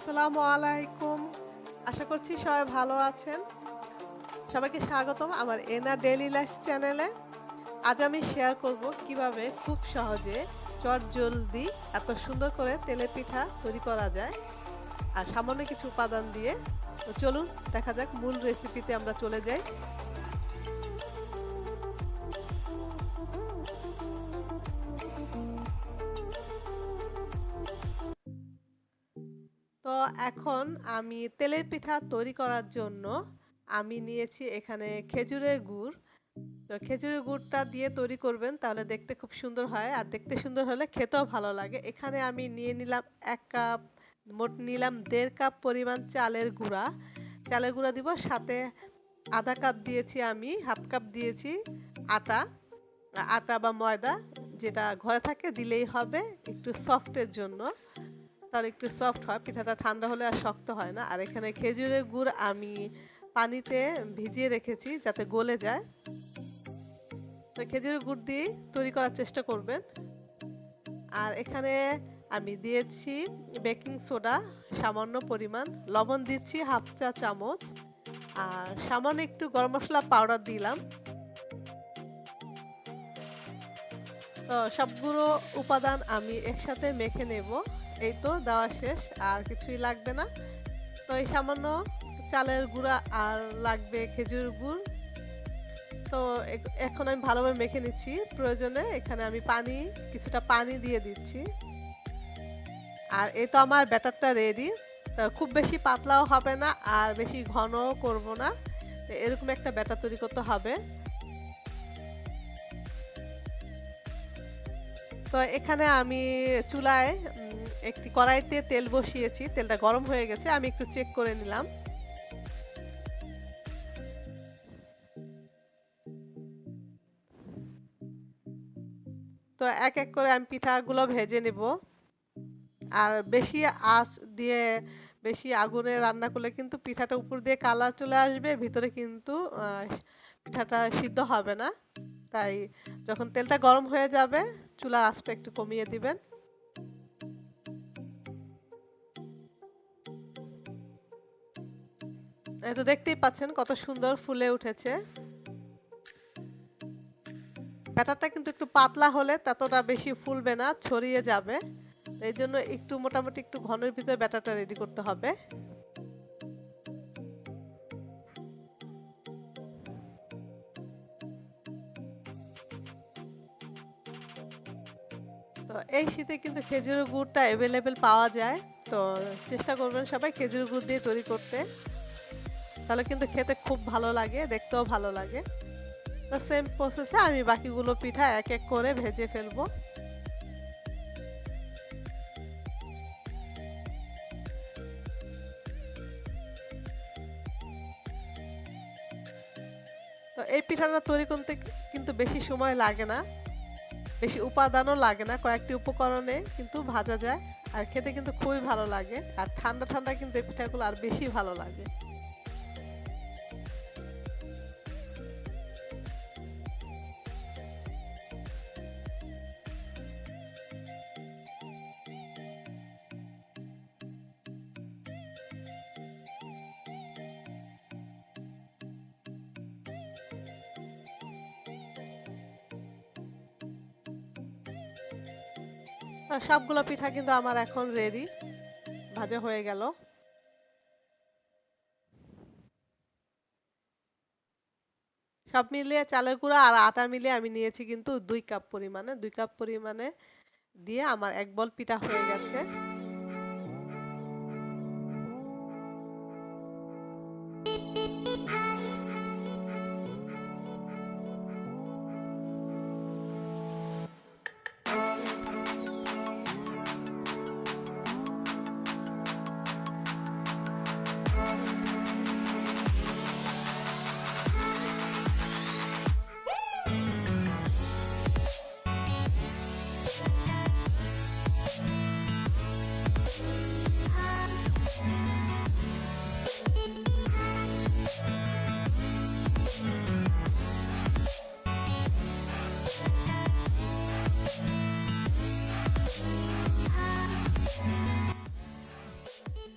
আসসালামু আলাইকুম। আশা করছি সবাই ভালো আছেন। সবাইকে স্বাগতম আমার এনা ডেইলি লাইফ চ্যানেলে। আজ আমি শেয়ার করব কিভাবে খুব সহজে চটজলদি এত সুন্দর করে তেলের পিঠা তৈরি করা যায় আর সামান্য কিছু উপাদান দিয়ে। তো চলুন দেখা যাক মূল রেসিপিতে আমরা চলে যাই। তো এখন আমি তেলের পিঠা তৈরি করার জন্য আমি নিয়েছি এখানে খেজুরের গুড়। তো খেজুরের গুড়টা দিয়ে তৈরি করবেন তাহলে দেখতে খুব সুন্দর হয় আর দেখতে সুন্দর হলে খেতেও ভালো লাগে। এখানে আমি নিয়ে নিলাম ১ কাপ, মোট নিলাম ১.৫ কাপ পরিমাণ চালের গুঁড়া। চালের গুঁড়া দিব, সাথে ০.৫ কাপ দিয়েছি আমি, ১/২ কাপ দিয়েছি আটা। আটা বা ময়দা যেটা ঘরে থাকে দিলেই হবে একটু সফটের জন্য। তাহলে একটু সফট হয়, পিঠাটা ঠান্ডা হলে আর শক্ত হয় না। আর এখানে খেজুরের গুড় আমি পানিতে ভিজিয়ে রেখেছি যাতে গলে যায়। তো খেজুরের গুড় দিয়ে তৈরি করার চেষ্টা করবেন। আর এখানে আমি দিয়েছি বেকিং সোডা সামান্য পরিমাণ, লবণ দিচ্ছি ১/২ চা চামচ, আর সামান্য একটু গরম মসলা পাউডার দিলাম। তো সবগুলো উপাদান আমি একসাথে মেখে নেব। এই তো দেওয়া শেষ, আর কিছুই লাগবে না। তো এই সামান্য চালের গুঁড়া আর লাগবে খেজুর গুড়। তো এখন আমি ভালোভাবে মেখে নিচ্ছি। প্রয়োজনে এখানে আমি কিছুটা পানি দিয়ে দিচ্ছি। আর এই তো আমার ব্যাটারটা রেডি। তো খুব বেশি পাতলাও হবে না আর বেশি ঘনও করব না। তো এরকম একটা ব্যাটার তৈরি করতে হবে। তো এখানে আমি চুলায় একটি কড়াইতে তেল বসিয়েছি। তেলটা গরম হয়ে গেছে। আমি একটু চেক করে নিলাম। তো এক এক করে আমি পিঠাগুলো ভেজে নেব। আর বেশি আঁচ দিয়ে বেশি আগুনে রান্না করলে কিন্তু পিঠাটা উপর দিয়ে কালার চলে আসবে, ভিতরে কিন্তু পিঠাটা সিদ্ধ হবে না। তাই যখন তেলটা গরম হয়ে যাবে চুলার আঁচটা একটু কমিয়ে দিবেন। এই তো দেখতেই পাচ্ছেন কত সুন্দর ফুলে উঠেছে। ব্যাটারটা কিন্তু একটু পাতলা হলে ততটা বেশি ফুলবে না, ছড়িয়ে যাবে। এই জন্য একটু মোটামুটি একটু ঘনের ভিতরে ব্যাটারটা রেডি করতে হবে। তো এই শীতে কিন্তু খেজুরের গুড়টা অ্যাভেলেবেল পাওয়া যায়। তো চেষ্টা করবেন সবাই খেজুরের গুড় দিয়ে তৈরি করতে। তাহলে কিন্তু খেতে খুব ভালো লাগে, দেখতেও ভালো লাগে। তো সেম প্রসেসে আমি বাকিগুলো পিঠা এক এক করে ভেজে ফেলবো। তো এই পিঠাটা তৈরি করতে কিন্তু বেশি সময় লাগে না, বেশি উপাদানও লাগে না, কয়েকটি উপকরণে কিন্তু ভাজা যায়। আর খেতে কিন্তু খুবই ভালো লাগে। আর ঠান্ডা ঠান্ডা কিন্তু এই পিঠাগুলো আর বেশি ভালো লাগে। সবগুলো পিঠা কিন্তু আমার এখন রেডি, ভাজা হয়ে গেল। সব মিলিয়ে চালের গুঁড়া আর আটা মিলিয়ে আমি নিয়েছি কিন্তু ২ কাপ পরিমাণে। ২ কাপ পরিমাণে দিয়ে আমার এক বল পিঠা হয়ে গেছে।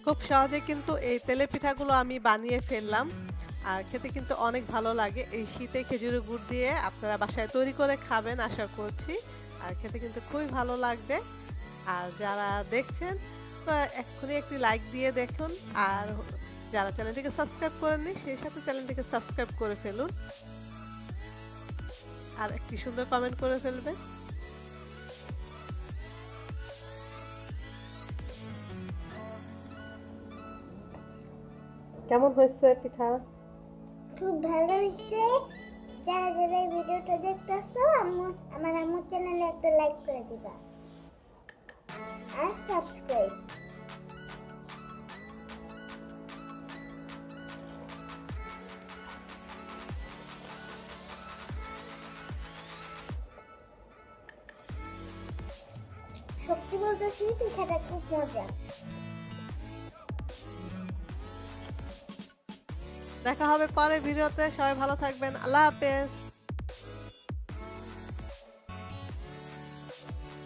খুব সহজে কিন্তু এই তেলের পিঠাগুলো আমি বানিয়ে ফেললাম। আর খেতে কিন্তু অনেক ভালো লাগে। এই শীতে খেজুরের গুড় দিয়ে আপনারা বাসায় তৈরি করে খাবেন আশা করছি। আর খেতে কিন্তু খুবই ভালো লাগবে। আর যারা দেখছেন এক্ষুনি একটি লাইক দিয়ে দেখুন। আর যারা চ্যানেলটিকে সাবস্ক্রাইব করেননি সেই সাথে চ্যানেলটিকে সাবস্ক্রাইব করে ফেলুন। আর একটি সুন্দর কমেন্ট করে ফেলবেন। কেমন হয়েছে পিঠা? খুব ভালো হয়েছে। যারা যারা এই ভিডিওটা দেখতেছো আমার আম্মুর চ্যানেলে একটা লাইক করে দিবা আর সাবস্ক্রাইব। সত্যি বলতেছি পিঠাটা খুব মজা। দেখা হবে পরের ভিডিওতে। সবাই ভালো থাকবেন। আল্লাহ হাফেজ।